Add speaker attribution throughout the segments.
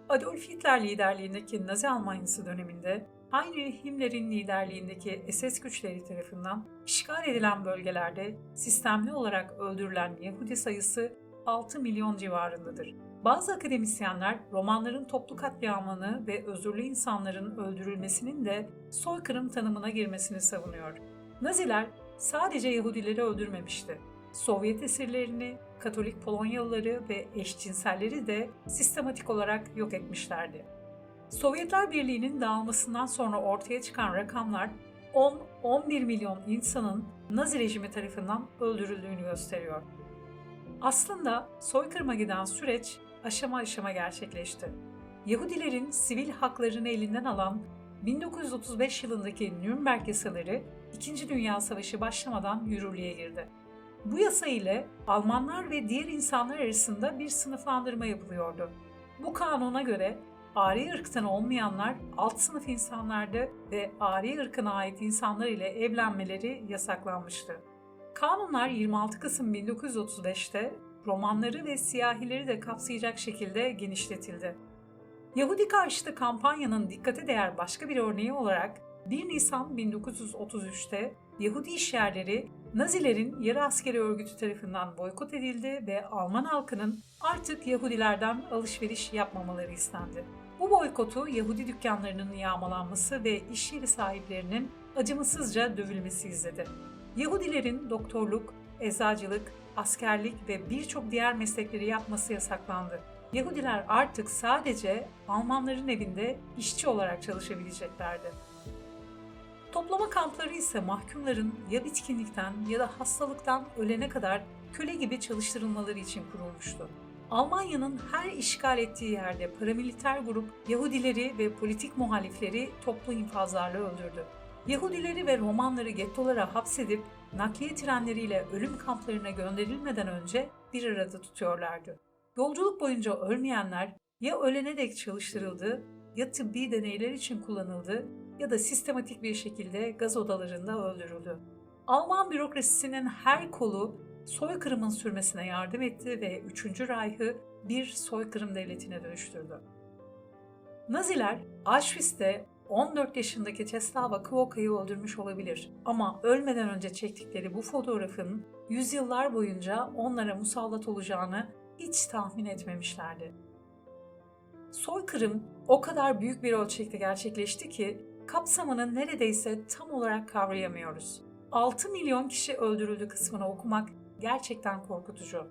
Speaker 1: Adolf Hitler liderliğindeki Nazi Almanyası döneminde Heinrich Himmler'in liderliğindeki SS güçleri tarafından işgal edilen bölgelerde sistemli olarak öldürülen Yahudi sayısı 6 milyon civarındadır. Bazı akademisyenler romanların toplu katliamını ve özürlü insanların öldürülmesinin de soykırım tanımına girmesini savunuyor. Naziler sadece Yahudileri öldürmemişti. Sovyet esirlerini, Katolik Polonyalıları ve eşcinselleri de sistematik olarak yok etmişlerdi. Sovyetler Birliği'nin dağılmasından sonra ortaya çıkan rakamlar 10-11 milyon insanın Nazi rejimi tarafından öldürüldüğünü gösteriyor. Aslında soykırıma giden süreç aşama aşama gerçekleşti. Yahudilerin sivil haklarını elinden alan 1935 yılındaki Nürnberg yasaları 2. Dünya Savaşı başlamadan yürürlüğe girdi. Bu yasa ile Almanlar ve diğer insanlar arasında bir sınıflandırma yapılıyordu. Bu kanuna göre Ari ırktan olmayanlar alt sınıf insanlardı ve Ari ırkına ait insanlar ile evlenmeleri yasaklanmıştı. Kanunlar 26 Kasım 1935'te Romanları ve siyahileri de kapsayacak şekilde genişletildi. Yahudi karşıtı kampanyanın dikkate değer başka bir örneği olarak 1 Nisan 1933'te Yahudi işyerleri Nazilerin yarı askeri örgütü tarafından boykot edildi ve Alman halkının artık Yahudilerden alışveriş yapmamaları istendi. Bu boykotu Yahudi dükkanlarının yağmalanması ve iş yeri sahiplerinin acımasızca dövülmesi izledi. Yahudilerin doktorluk, eczacılık, askerlik ve birçok diğer meslekleri yapması yasaklandı. Yahudiler artık sadece Almanların evinde işçi olarak çalışabileceklerdi. Toplama kampları ise mahkumların ya bitkinlikten ya da hastalıktan ölene kadar köle gibi çalıştırılmaları için kurulmuştu. Almanya'nın her işgal ettiği yerde paramiliter grup Yahudileri ve politik muhalifleri toplu infazlarla öldürdü. Yahudileri ve Romanları gettolara hapsedip nakliye trenleriyle ölüm kamplarına gönderilmeden önce bir arada tutuyorlardı. Yolculuk boyunca ölmeyenler ya ölene dek çalıştırıldı, ya tıbbi deneyler için kullanıldı ya da sistematik bir şekilde gaz odalarında öldürüldü. Alman bürokrasisinin her kolu soykırımın sürmesine yardım etti ve 3. Reich'ı bir soykırım devletine dönüştürdü. Naziler Auschwitz'te 14 yaşındaki Czesława Kłoka'yı öldürmüş olabilir ama ölmeden önce çektikleri bu fotoğrafın yüzyıllar boyunca onlara musallat olacağını hiç tahmin etmemişlerdi. Soykırım o kadar büyük bir ölçekte gerçekleşti ki kapsamını neredeyse tam olarak kavrayamıyoruz. 6 milyon kişi öldürüldü kısmını okumak gerçekten korkutucu.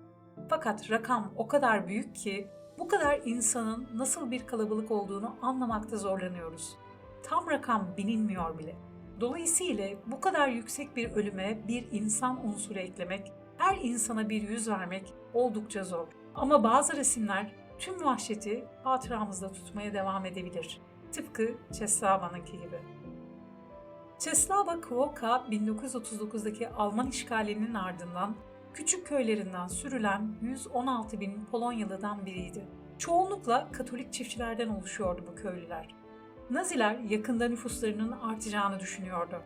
Speaker 1: Fakat rakam o kadar büyük ki bu kadar insanın nasıl bir kalabalık olduğunu anlamakta zorlanıyoruz. Tam rakam bilinmiyor bile. Dolayısıyla bu kadar yüksek bir ölüme bir insan unsuru eklemek, her insana bir yüz vermek oldukça zor. Ama bazı resimler tüm vahşeti hatıramızda tutmaya devam edebilir. Tıpkı Czesława'nınki gibi. Czesława Kłoka 1939'daki Alman işgalinin ardından küçük köylerinden sürülen 116 bin Polonyalı'dan biriydi. Çoğunlukla Katolik çiftçilerden oluşuyordu bu köylüler. Naziler yakında nüfuslarının artacağını düşünüyordu.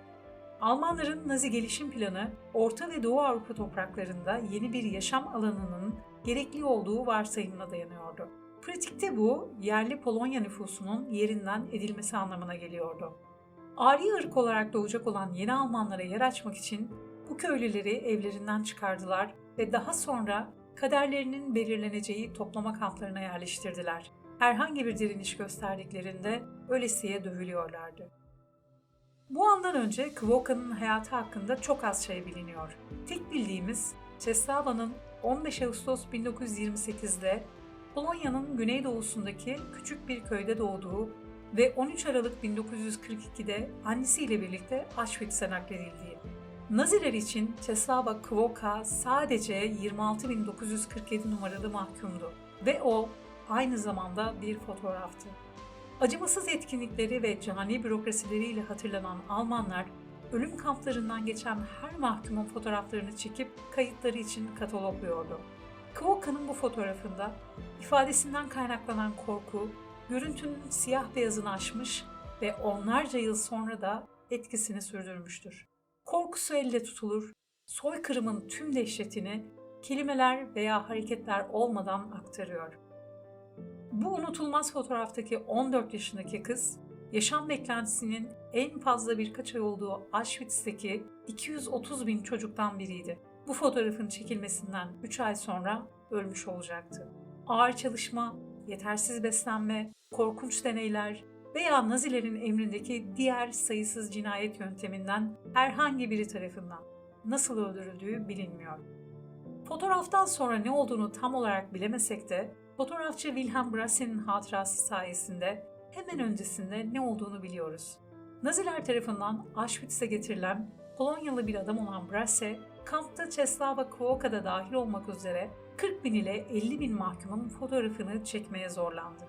Speaker 1: Almanların Nazi gelişim planı, Orta ve Doğu Avrupa topraklarında yeni bir yaşam alanının gerekli olduğu varsayımına dayanıyordu. Pratikte bu, yerli Polonya nüfusunun yerinden edilmesi anlamına geliyordu. Ari ırk olarak doğacak olan yeni Almanlara yer açmak için bu köylüleri evlerinden çıkardılar ve daha sonra kaderlerinin belirleneceği toplama kamplarına yerleştirdiler. Herhangi bir direniş gösterdiklerinde ölesiye dövülüyorlardı. Bu andan önce Kłoka'nın hayatı hakkında çok az şey biliniyor. Tek bildiğimiz Czesława'nın 15 Ağustos 1928'de Polonya'nın güneydoğusundaki küçük bir köyde doğduğu ve 13 Aralık 1942'de annesiyle birlikte Auschwitz'e nakledildiği. Naziler için Czesława Kłoka sadece 26.947 numaralı mahkumdu ve o aynı zamanda bir fotoğraftı. Acımasız etkinlikleri ve cani bürokrasileriyle hatırlanan Almanlar, ölüm kamplarından geçen her mahkumun fotoğraflarını çekip kayıtları için katalogluyordu. Kłoka'nın bu fotoğrafında ifadesinden kaynaklanan korku, görüntünün siyah beyazını aşmış ve onlarca yıl sonra da etkisini sürdürmüştür. Korkusu elle tutulur, soykırımın tüm dehşetini kelimeler veya hareketler olmadan aktarıyor. Bu unutulmaz fotoğraftaki 14 yaşındaki kız, yaşam beklentisinin en fazla birkaç ay olduğu Auschwitz'teki 230 bin çocuktan biriydi. Bu fotoğrafın çekilmesinden 3 ay sonra ölmüş olacaktı. Ağır çalışma, yetersiz beslenme, korkunç deneyler veya Nazilerin emrindeki diğer sayısız cinayet yönteminden herhangi biri tarafından nasıl öldürüldüğü bilinmiyor. Fotoğraftan sonra ne olduğunu tam olarak bilemesek de fotoğrafçı Wilhelm Brasse'nin hatırası sayesinde hemen öncesinde ne olduğunu biliyoruz. Naziler tarafından Auschwitz'e getirilen Polonyalı bir adam olan Brasse, kampta Czesława Kłoka'da dahil olmak üzere 40 bin ile 50 bin mahkumun fotoğrafını çekmeye zorlandı.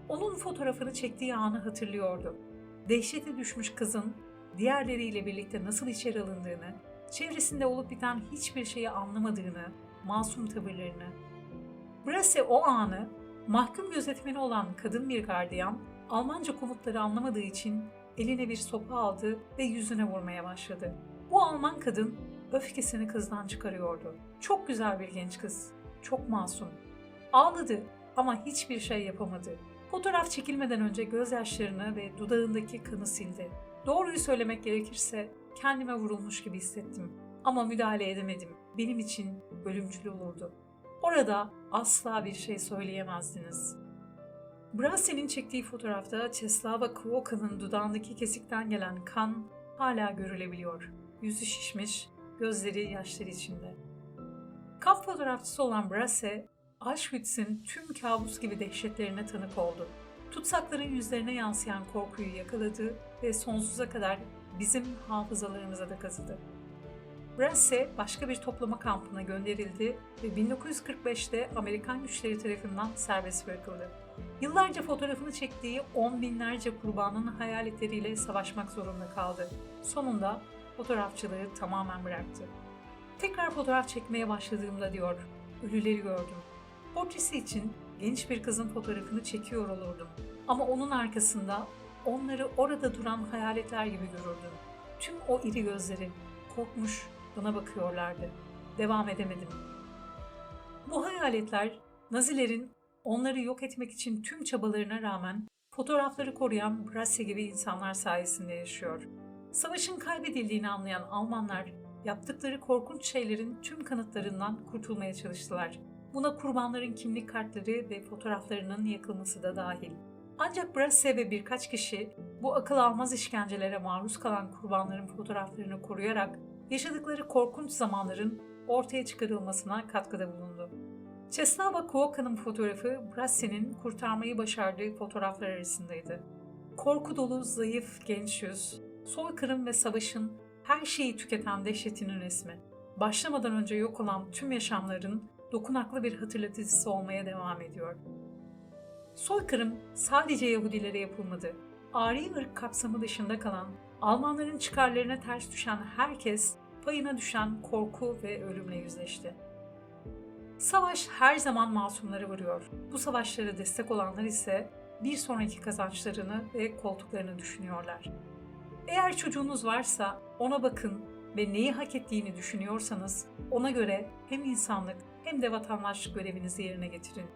Speaker 1: Onun fotoğrafını çektiği anı hatırlıyordu. Dehşete düşmüş kızın diğerleriyle birlikte nasıl içeri alındığını, çevresinde olup biten hiçbir şeyi anlamadığını, masum tavırlarını. Brasse o anı, mahkum gözetmeni olan kadın bir gardiyan, Almanca komutları anlamadığı için eline bir sopa aldı ve yüzüne vurmaya başladı. Bu Alman kadın öfkesini kızdan çıkarıyordu. Çok güzel bir genç kız, çok masum. Ağladı ama hiçbir şey yapamadı. Fotoğraf çekilmeden önce gözyaşlarını ve dudağındaki kanı sildi. Doğruyu söylemek gerekirse kendime vurulmuş gibi hissettim. Ama müdahale edemedim. Benim için ölümcül olurdu. Orada asla bir şey söyleyemezdiniz. Brasse'nin çektiği fotoğrafta Czesława Kłoka'nın dudağındaki kesikten gelen kan hala görülebiliyor. Yüzü şişmiş, gözleri yaşlar içinde. Kamp fotoğrafçısı olan Brasse, Auschwitz'in tüm kabus gibi dehşetlerine tanık oldu. Tutsakların yüzlerine yansıyan korkuyu yakaladı ve sonsuza kadar bizim hafızalarımıza da kazıdı. Brasse başka bir toplama kampına gönderildi ve 1945'te Amerikan güçleri tarafından serbest bırakıldı. Yıllarca fotoğrafını çektiği on binlerce kurbanın hayaletleriyle savaşmak zorunda kaldı. Sonunda fotoğrafçılığı tamamen bıraktı. Tekrar fotoğraf çekmeye başladığımda diyor, ölüleri gördüm. Portresi için genç bir kızın fotoğrafını çekiyor olurdum. Ama onun arkasında onları orada duran hayaletler gibi görürdüm. Tüm o iri gözleri korkmuş bana bakıyorlardı. Devam edemedim. Bu hayaletler Nazilerin onları yok etmek için tüm çabalarına rağmen fotoğrafları koruyan Brasse gibi insanlar sayesinde yaşıyor. Savaşın kaybedildiğini anlayan Almanlar yaptıkları korkunç şeylerin tüm kanıtlarından kurtulmaya çalıştılar. Buna kurbanların kimlik kartları ve fotoğraflarının yakılması da dahil. Ancak Brasse ve birkaç kişi bu akıl almaz işkencelere maruz kalan kurbanların fotoğraflarını koruyarak yaşadıkları korkunç zamanların ortaya çıkarılmasına katkıda bulundu. Czesława Kłoka'nın fotoğrafı Brasse'nin kurtarmayı başardığı fotoğraflar arasındaydı. Korku dolu, zayıf, genç yüz, soykırım ve savaşın her şeyi tüketen dehşetinin resmi. Başlamadan önce yok olan tüm yaşamların dokunaklı bir hatırlatıcısı olmaya devam ediyor. Soykırım sadece Yahudilere yapılmadı. Ari ırk kapsamı dışında kalan, Almanların çıkarlarına ters düşen herkes payına düşen korku ve ölümle yüzleşti. Savaş her zaman masumları vuruyor. Bu savaşlara destek olanlar ise bir sonraki kazançlarını ve koltuklarını düşünüyorlar. Eğer çocuğunuz varsa ona bakın ve neyi hak ettiğini düşünüyorsanız ona göre hem insanlık hem de vatandaşlık görevinizi yerine getirin.